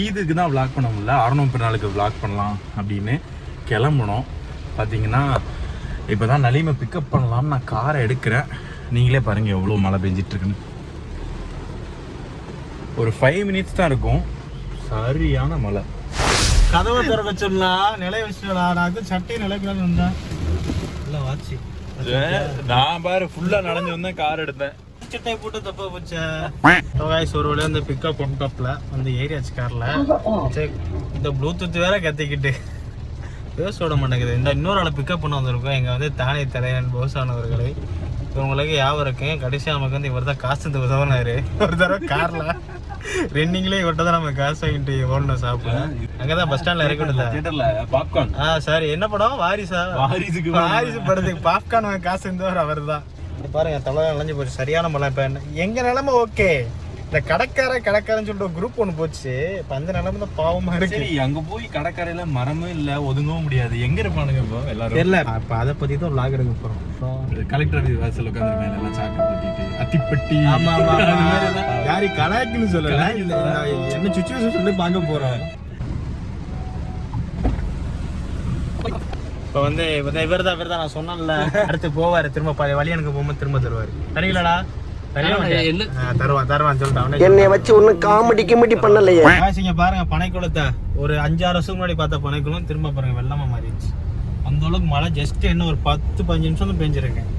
ஈதுக்கு தான் விளாக் பண்ண முடியல, ஆரணம் பிறநாளுக்கு விளாக் பண்ணலாம் அப்படின்னு கிளம்புனோம். பார்த்தீங்கன்னா இப்போ தான் நலிமை பிக்கப் பண்ணலாம்னு நான் காரை எடுக்கிறேன். நீங்களே பாருங்கள் எவ்வளோ மழை பெஞ்சிட்ருக்குன்னு. ஒரு 5 minutes தான் இருக்கும், சரியான மழை. கதவை திறக்க சொல்லலாம், நிலைய வச்சுடா. நான் சட்டையை நிலைக்கலான்னு வந்தேன். இல்லை வாட்சி நான் பாரு ஃபுல்லாக நடந்து வந்தேன், கார் எடுத்தேன். சட்டை போட்டு தப்பா போச்சேன். ஒரு வழியாக வந்து பிக்கப் பண்ணிட்டப்பில் வந்து ஏரியாச்சு காரில். சரி, இந்த ப்ளூடூத் வேற கத்திக்கிட்டு பேச விட மாட்டேங்குது. இந்த இன்னொரு ஆளை பிக்கப் பண்ண வந்திருக்கோம். எங்கள் வந்து தானே தலைவன் போசானவர்களை இவங்களுக்கு ஞாபகம் இருக்கேன். கடைசியாக நமக்கு வந்து இவர் தான் காசு தந்து உதவினாரு. ஒரு தடவை காரில் ரெண்டிங்லேயே இவர்கிட்ட தான் நம்ம காசு வாங்கிட்டு ஓடணும் சாப்பிட. அங்கே தான் பஸ் ஸ்டாண்டில் இறக்கி விட்டேன் பாப்கார்ன். சாரி, என்ன படம்? வாரிசு படத்துக்கு பாப்கார்ன் வாங்க காசு இருந்தவர் அவர் தான். பாருங்க, தலை நனைஞ்சு போச்சு, சரியான மழை. இப்போ எங்கள் நிலைமை ஓகே, இந்த கடற்கரைன்னு சொல்லிட்டு ஒரு குரூப் ஒன்று போச்சு. இப்போ அந்த நிலைமை தான் பாவமாக இருக்கு. அங்கே போய் கடற்கரையில மரமும் இல்லை, ஒதுங்கவும் முடியாது. எங்கே இருப்பானுங்க இப்போ எல்லாரும்? தெரியல. இப்போ அதை பற்றி தான் விளாக் எடுக்க போகிறோம். கலெக்டர் வாசல் உட்காந்து மேலே எல்லாம் சாக்கு பற்றிட்டு அத்திப்பட்டி. யாரி கலாய்க்குன்னு சொல்லல, என்ன சுச்சுவேஷன் சொல்லி பார்க்க போகிறோம். இப்போ வந்து இவர் தான் நான் சொன்னேன்ல, அடுத்து போவார் திரும்ப வழி எனக்கு போகும்போது திரும்ப தருவார். தரீங்களாடா? தருவான் சொல்லிட்டான். என்னை வச்சு ஒன்னும் காமெடி பண்ணலையே. இங்க பாருங்க, பனைக்குளத்தை ஒரு 5-6 வருஷம் முன்னாடி பார்த்த பனைக்குளம் திரும்ப பாருங்க வெள்ளமா மாறிடுச்சு. அந்த அளவுக்கு மழை ஜஸ்ட் என்ன ஒரு 10-15 நிமிஷம் தான் பெஞ்சிருக்கேன்.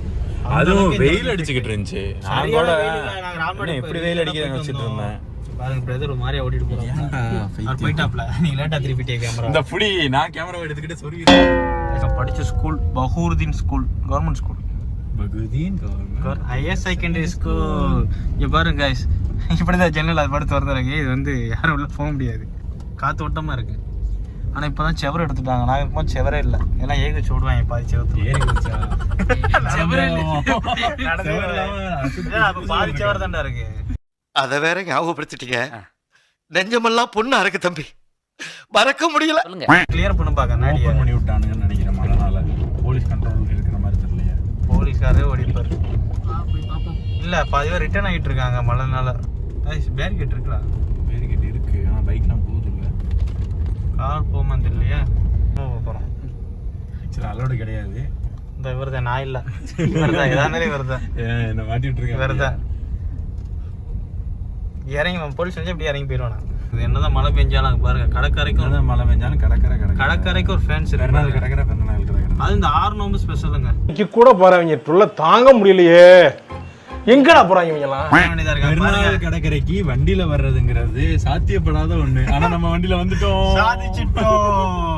அதுவும் வெயில் அடிச்சுக்கிட்டு இருந்துச்சு. எப்படி வெயில் அடிக்க வச்சுட்டு இருந்தேன் பாருங்க. பிரதர் ஒரு மாதிரியா ஓடிட்டு போறாங்க. போயிட்டாப்ல, நீங்க லேட்டா திருப்பிட்டே கேமரா. இந்த புடி நான் கேமரா எடுத்துக்கிட்டு சொல்லிடுறேன். படிச்ச school Bahurdeen school, government school. Higher secondary school. இங்க பாருங்க கைஸ், இப்படிதான் ஜன்னல் அது படுத்து வரதுக்கு. இது வந்து யாரும் உள்ள போக முடியாது, காத்து ஓட்டமா இருக்கு. ஆனா இப்பதான் செவரை எடுத்துட்டாங்க. நாங்க இருக்கும்போது செவரே இல்லை, எல்லாம் ஏகிச்சு விடுவாங்க பாதி செவத்து. பாதி செவர தாண்டா இருக்கு. அத வேற ஞாபகப்படுத்திட்டீங்க. நெஞ்சமெல்லாம் பொண்ணா இருக்கு தம்பி, மறக்க முடியல. கிளியர் பண்ண பாக்க நாடியா பண்ணி விட்டானுங்கன்னு நினைக்கிறேன். மழைனால போலீஸ் கண்ட்ரோல் இருக்கிற மாதிரி தெரியலையா? போலீஸ்காரே ஓடிப்பாரு. இல்ல பாதி பேர் ரிட்டர்ன் ஆகிட்டு இருக்காங்க மழைனால. பேரிகேட் இருக்குடா. பேரிகேட் இருக்கு, ஆனா பைக்லாம் போகுது இல்ல. கார் போமா தெரியலையா? போறோம். சரி, அலோடு கிடையாது. இந்த இவர்தான் நான் இல்ல, இவர்தான் ஏதானே இவர்தான் என்ன மாட்டிட்டு இருக்கேன். இவர்தான் இறங்கி போலீஸ் வந்து இப்படி இறங்கி போயிடுவானா. இது என்னதான் மழை பெஞ்சாலும் பாருங்க, கடற்கரைக்கும் மழை பெஞ்சாலும் கடற்கரைக்கு ஒரு ஃபேன்ஸ் இருக்கு. கடற்கரை பெருநாள் கடற்கரை அது இந்த 6 நோம்பு ஸ்பெஷலுங்க. இன்னைக்கு கூட போறவங்க ட்ரோல தாங்க முடியலையே. எங்கடா போறாங்க இவங்கலாம்? கடற்கரைக்கு வண்டியில வர்றதுங்கிறது சாத்தியப்படாத ஒண்ணு. ஆனா நம்ம வண்டியில வந்துட்டோம், சாதிச்சிட்டோம்.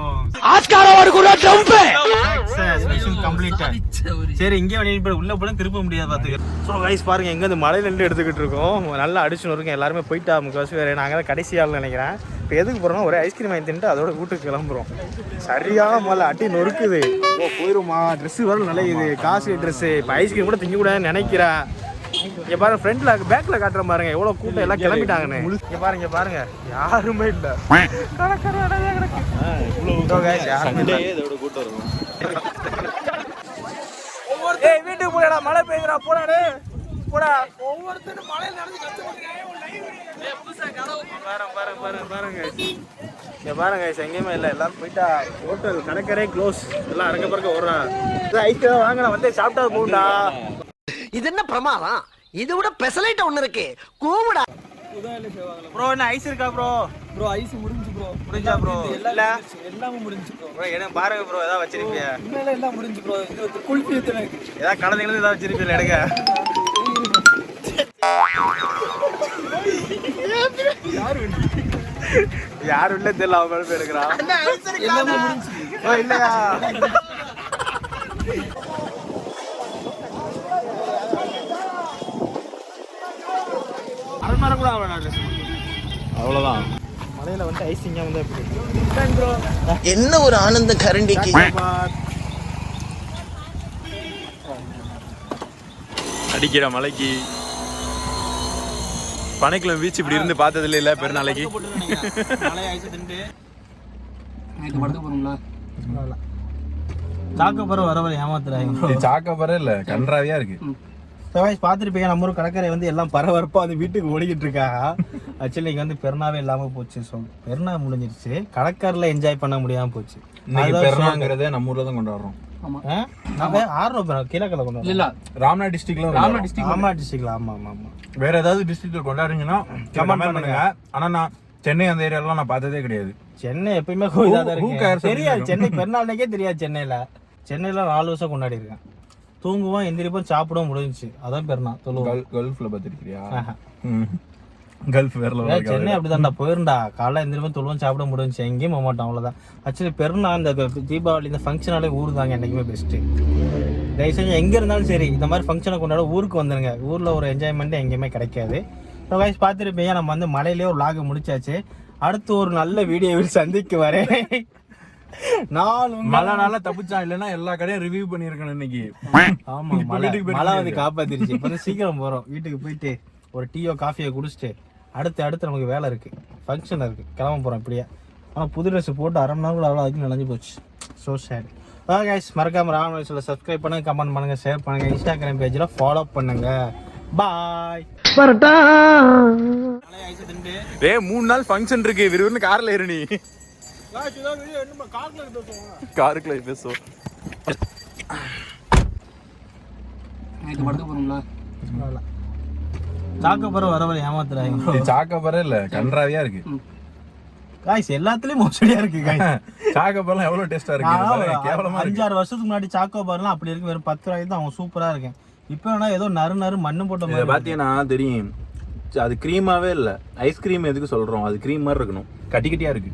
சரி, இங்கே உள்ள போல திருப்ப முடியாது பாத்துக்க. ஸோ கைஸ் பாருங்க, எங்க இந்த மலையில இருந்து எடுத்துக்கிட்டு இருக்கோம். நல்லா அடிச்சுன்னு இருக்கும். எல்லாருமே போயிட்டா முக்காசு வேற. நாங்க தான் கடைசி ஆள் நினைக்கிறேன். இப்போ எதுக்கு போறோம்னா ஒரே ஐஸ்கிரீம் வாங்கி தின்ட்டு அதோட வீட்டுக்கு கிளம்புறோம். சரியான மழை அட்டி நொறுக்குது. போயிருமா? ட்ரெஸ் வேற நிலையுது, காசு ட்ரெஸ். இப்போ ஐஸ்கிரீம் கூட திங்க கூடாதுன்னு நினைக்கிறேன். இங்க பாருங்க, ஃப்ரண்ட்ல பேக்ல காட்டுற பாருங்க எவ்வளவு கூட்டம், எல்லாம் கிளம்பிட்டாங்கன்னு. இங்க பாருங்க யாருமே இல்ல. வீட்டுக்கு போடா, மழை பெய்யுறா, போடாடே போடா. ஒவ்வொருத்தரும் மழையில நடந்து பாருங்க எங்கேயுமே இல்லை, எல்லாரும் போயிட்டா. ஹோட்டல் கடற்கரை க்ளோஸ், எல்லாம் அறக்க பறக்க ஓடுறா. ஐஸ்கிரீம் வாங்க வந்து சாப்பிட்டா போகுண்டா. இது என்ன பிரமாதம்? இது விட பெசலைட் ஒண்ணு இருக்கு, கூவுடா. ப்ரோ என்ன ஐஸ் இருக்கா ப்ரோ? ப்ரோ ஐஸ் முடிஞ்சா ப்ரோ? இல்ல எல்லாமே முடிஞ்சு ப்ரோ. என்ன பாருங்க ப்ரோ, ஏதாவது வச்சிருப்பியா? உண்மையில எல்லாம் முடிஞ்சு ப்ரோ. இது குல்ஃபி எத்தனை இருக்கு? ஏதாவது கலந்து ஏதாவது வச்சிருப்பீங்க எடுங்க. யாரும் இல்ல தெரியல, அவங்க போய் எடுக்கிறான். எல்லாமே முடிஞ்சு இல்லையா? அவ்வளவுதான். மலையில வந்து ஐஸ் இங்க வந்து என்ன ஒரு ஆனந்த கரண்டிக்கு. அடிக்கிற மலைக்கு பனைக்குளம் பீச் இப்படி இருந்து பார்த்தது இல்ல பெருநாளைக்கு. சாக்கப்பறம் வரவரை ஏமாத்துறாங்க. சாக்கப்பறம் இல்ல, கன்றாவியா இருக்கு. பார்த்துருப்பீங்க, நம்ம ஊர் கடற்கரை வந்து எல்லாம் பரபரப்பா அந்த வீட்டுக்கு ஓடிக்கிட்டு இருக்கா. ஆக்சுவலி இங்கே வந்து பெருநாவே இல்லாமல் போச்சு. ஸோ பெருநா முடிஞ்சிருச்சு, கடற்கரையில் என்ஜாய் பண்ண முடியாமல் போச்சு. இன்னைக்கு பெருநாங்கிறத நம்ம ஊர்ல தான் கொண்டாடுறோம். நாங்கள் ஆர்வம் கீழக்கில் கொண்டு இல்ல ராம்நாத் டிஸ்ட்ரிக்ட்ல ராமநாத் டிஸ்ட்ரிக்ட்ல. ஆமாம். வேற ஏதாவது டிஸ்ட்ரிக்ட்ல கொண்டாடுறீங்கன்னா கமெண்ட் பண்ணுங்க. ஆனா நான் சென்னை அந்த ஏரியாலாம் நான் பார்த்ததே கிடையாது. சென்னை எப்பயுமே கோயிலாக தான் இருக்கு. தெரியாது சென்னை பெருநாளைக்கே தெரியாது. சென்னையில் 4 வருஷம் கொண்டாடி இருக்கேன். தூங்குவோம், எந்திரிப்போம், சாப்பிடவும் முடிஞ்சிச்சு. அதான் பெருநாள். கல்ஃப்ல பார்த்துருக்கியா? கல்ஃப் வேற சென்னை அப்படிதான்டா போயிருந்தா. காலைல எந்திரிப்போம், தொழுவோம், சாப்பிட முடிஞ்சிச்சு. எங்கேயும் போக மாட்டோம், அவ்வளோதான். ஆக்சுவலி பெருநாள் இந்த தீபாவளி இந்த ஃபங்க்ஷனாலே ஊர் தாங்க என்றைக்குமே பெஸ்ட்டு. தயவு செஞ்சு எங்கே இருந்தாலும் சரி இந்த மாதிரி ஃபங்க்ஷனை கொண்டாட ஊருக்கு வந்துடுங்க. ஊரில் ஒரு என்ஜாய்மெண்ட்டு எங்கேயுமே கிடைக்காது. ஸோ கைஸ் பார்த்துருப்பீங்க, நம்ம வந்து மலையிலே ஒரு vlog முடிச்சாச்சு. அடுத்து ஒரு நல்ல வீடியோவில் சந்திக்கு வரேன். மழை நாள தப்பிச்சான், இல்லைன்னா எல்லா கடையும் ரிவ்யூ பண்ணிருக்கணும் இன்னைக்கு. ஆமா, மழை வந்து காப்பாத்திருச்சு. இப்போ சீக்கிரம் போறோம் வீட்டுக்கு. போயிட்டு ஒரு டீயோ காஃபியோ குடிச்சிட்டு அடுத்து நமக்கு வேலை இருக்கு, ஃபங்க்ஷன் இருக்கு, கிளம்ப போறோம் இப்படியே. ஆனால் புது ட்ரெஸ் போட்டு 1/2 மணி நேரம் கூட அவ்வளோ அதுக்கு நினைஞ்சு போச்சு. So sad. ஓகே கைஸ், மறக்காம ராமநாதத்தில் சப்ஸ்கிரைப் பண்ணுங்க, கமெண்ட் பண்ணுங்க, ஷேர் பண்ணுங்க, இன்ஸ்டாகிராம் பேஜில் ஃபாலோ பண்ணுங்க. பாய். 3 நாள் ஃபங்க்ஷன் இருக்கு. விறுவிறுன்னு கார்ல ஏறு. நீ காருக்குள்ள பேசுவோம். சாக்கப்பறம் வர ஏமாத்துறாங்க. சாக்கப்பறம் இல்ல, கன்றாவியா இருக்கு. காய்ஸ் எல்லாத்துலயும் மோசடியா இருக்கு. சாக்கப்பறம் எவ்வளவு டேஸ்டா இருக்கு. கேவலமா 5-6 வருஷத்துக்கு முன்னாடி சாக்கோபார்லாம் அப்படி இருக்கு. வெறும் 10 ரூபாய்க்கு தான் அவங்க சூப்பரா இருக்கேன். இப்போ வேணா ஏதோ நறு மண்ணு போட்ட மாதிரி பாத்தீங்கன்னா தெரியும். அது கிரீமாவே இல்ல. ஐஸ்கிரீம் எதுக்கு சொல்றோம், அது கிரீம் மாதிரி இருக்கணும். கட்டி கட்டியா இருக்கு.